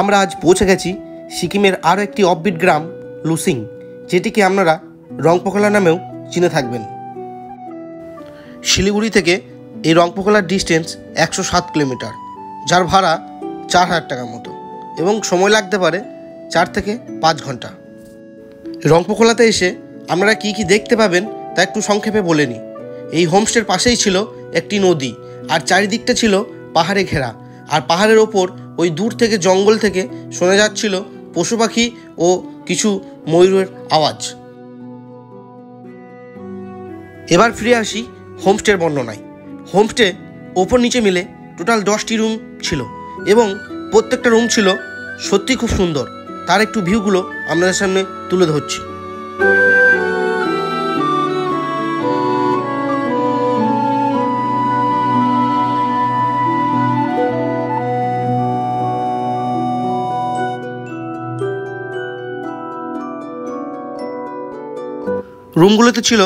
আমরা আজ পৌঁছে গেছি সিকিমের আরও একটি অফবিট গ্রাম লুসিং, যেটিকে আপনারা রংপোখলা নামেও চিনে থাকবেন। শিলিগুড়ি থেকে এই রংপোখলার ডিস্টেন্স 107 কিলোমিটার, যার ভাড়া 4000 টাকার মতো এবং সময় লাগতে পারে 4 থেকে 5 ঘন্টা। রংপোখলাতে এসে আপনারা কি কি দেখতে পাবেন তা একটু সংক্ষেপে বলে নিই। এই হোমস্টের পাশেই ছিল একটি নদী, আর চারিদিকটা ছিল পাহাড়ে ঘেরা, আর পাহাড়ের ওপর ওই দূর থেকে জঙ্গল থেকে শোনা যাচ্ছিল পশু পাখি ও কিছু ময়ূরের আওয়াজ। এবার ফিরে আসি হোমস্টের বর্ণনায়। হোমস্টে ওপর নিচে মিলে টোটাল 10টি রুম ছিল এবং প্রত্যেকটা রুম ছিল সত্যি খুব সুন্দর। তার একটু ভিউগুলো আপনাদের সামনে তুলে ধরছি। রুমগুলোতে ছিল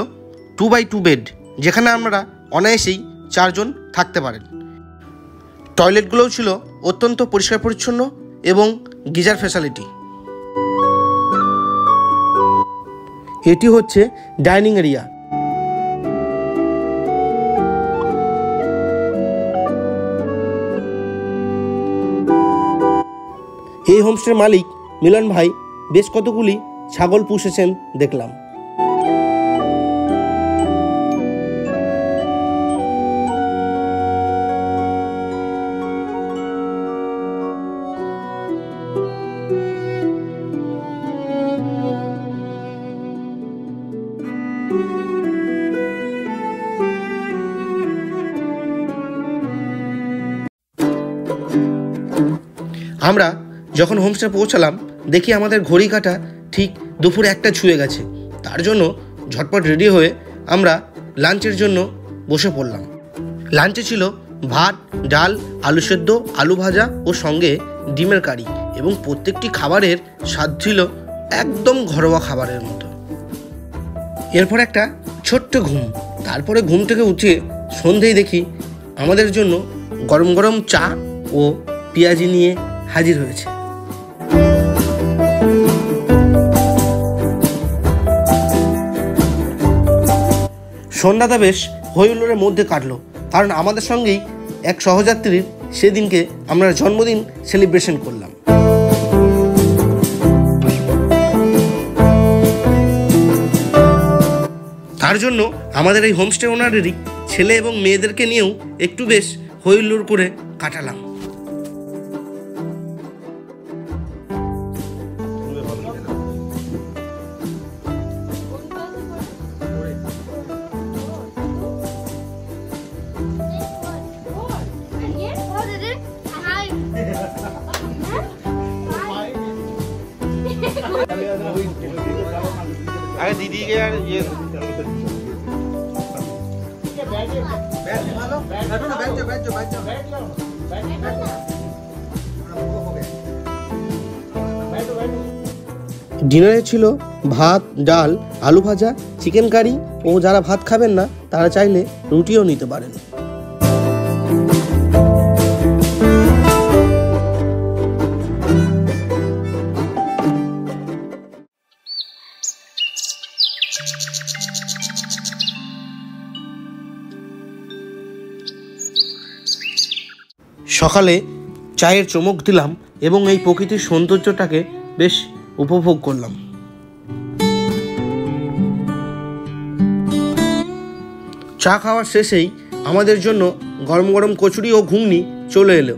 2x2 বেড, যেখানে আপনারা অনায়াসেই 4 জন থাকতে পারেন। টয়লেটগুলোও ছিল অত্যন্ত পরিষ্কার পরিচ্ছন্ন এবং গিজার ফ্যাসিলিটি। এটি হচ্ছে ডাইনিং এরিয়া। এই হোমস্টের মালিক মিলন ভাই বেশ কতগুলি ছাগল পুষেছেন দেখলাম। আমরা যখন হোমস্টে পৌঁছালাম দেখি আমাদের ঘড়ি কাটা ঠিক দুপুর 1টা ছুঁয়ে গেছে। তার জন্য ঝটপট রেডি হয়ে আমরা লাঞ্চের জন্য বসে পড়লাম। লাঞ্চে ছিল ভাত, ডাল, আলু সেদ্ধ, আলু ভাজা ও সঙ্গে ডিমের কারি, এবং প্রত্যেকটি খাবারের স্বাদ ছিল একদম ঘরোয়া খাবারের মতো। এরপর একটা ছোট্ট ঘুম। তারপরে ঘুম থেকে উঠে সন্ধেয় দেখি আমাদের জন্য গরম গরম চা ও পেঁয়াজি নিয়ে হাজির হয়েছে। সন্ধ্যাটা বেশ হইহুল্লোড়ের মধ্যে কাটলো, কারণ আমাদের সঙ্গেই এক সহযাত্রীর সেদিনকে আমরা জন্মদিন সেলিব্রেশন করলাম। তার জন্য আমাদের এই হোমস্টে ওনারেরই ছেলে এবং মেয়েদেরকে নিয়েও একটু বেশ হইহুল্লোড় করে কাটালাম। अरे दीदी के यार ये ডিনারে ছিল ভাত, ডাল, আলু ভাজা, চিকেন কারি, ও যারা ভাত খাবেন না তারা চাইলে রুটিও নিতে পারেন। সকালে চায়ের চমক দিলাম এবং এই প্রকৃতির সৌন্দর্যটাকে বেশ উপভোগ করলাম। চা খাওয়ার শেষেই আমাদের জন্য গরম গরম কচুরি ও ঘুগনি চলে এলো।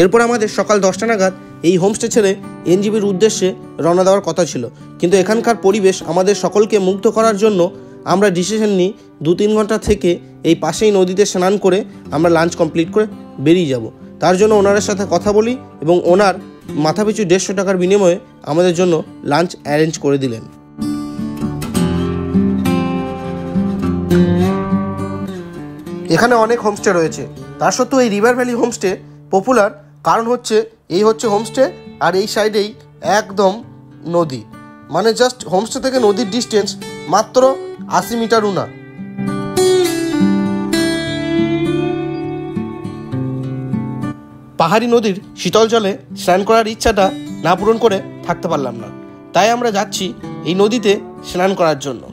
এরপর আমাদের সকাল 10টা নাগাদ এই হোমস্টে ছেড়ে এনজিবির উদ্দেশ্যে রওনা দেওয়ার কথা ছিল, কিন্তু এখানকার পরিবেশ আমাদের সকলকে মুগ্ধ করার জন্য আমরা ডিসিশন নিই 2-3 ঘন্টা থেকে এই পাশেই নদীতে স্নান করে আমরা লাঞ্চ কমপ্লিট করে বেরিয়ে যাব। তার জন্য ওনারের সাথে কথা বলি এবং ওনার মাথাপিছু 150 টাকার বিনিময়ে আমাদের জন্য লাঞ্চ অ্যারেঞ্জ করে দিলেন। এখানে অনেক হোমস্টে রয়েছে, তার সত্ত্বেও এই রিভার ভ্যালি হোমস্টে পপুলার কারণ হচ্ছে এই হচ্ছে হোমস্টে, আর এই সাইডেই একদম নদী, মানে জাস্ট হোমস্টে থেকে নদীর ডিস্টেন্স মাত্র 80 মিটারও না। পাহাড়ি নদীর শীতল জলে স্নান করার ইচ্ছাটা না পূরণ করে থাকতে পারলাম না, তাই আমরা যাচ্ছি এই নদীতে স্নান করার জন্য।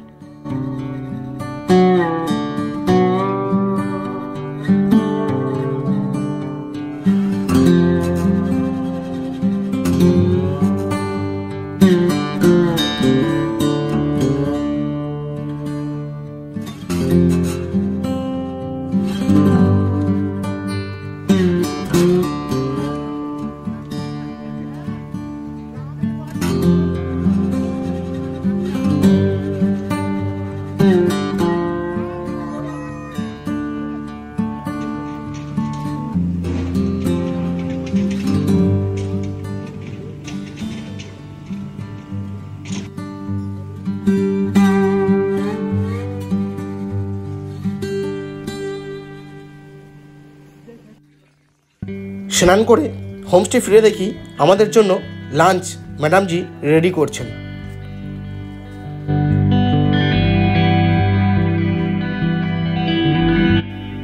স্নান করে হোমস্টে ফিরে দেখি আমাদের জন্য লাঞ্চ ম্যাডামজি রেডি করছেন।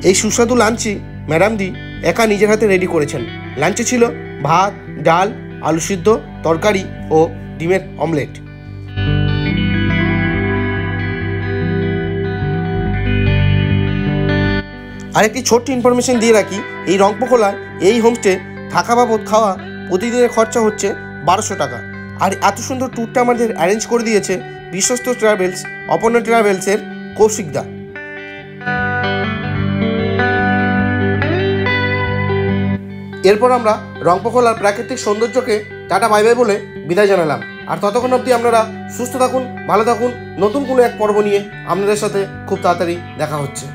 এই সুস্বাদু লাঞ্চই ম্যাডামদি একা নিজের হাতে রেডি করেছেন। লাঞ্চে ছিল ভাত, ডাল, আলু সিদ্ধ, তরকারি ও ডিমের অমলেট। আরেকটি ছোট্ট ইনফরমেশন দিয়ে রাখি, এই রংপুখোলায় এই হোমস্টে থাকা বাবদ খাওয়া প্রতিদিনের খরচা হচ্ছে 1200 টাকা। আর এত সুন্দর ট্যুরটা আমাদের অ্যারেঞ্জ করে দিয়েছে বিশ্বস্ত ট্রাভেলস, অপর্ণা ট্রাভেলসের কৌশিকদা। এরপর আমরা রংপুখোলার প্রাকৃতিক সৌন্দর্যকে টাটা বাই বাই বলে বিদায় জানালাম। আর ততক্ষণ অবধি আপনারা সুস্থ থাকুন, ভালো থাকুন। নতুন কোনো এক পর্ব নিয়ে আপনাদের সাথে খুব তাড়াতাড়ি দেখা হচ্ছে।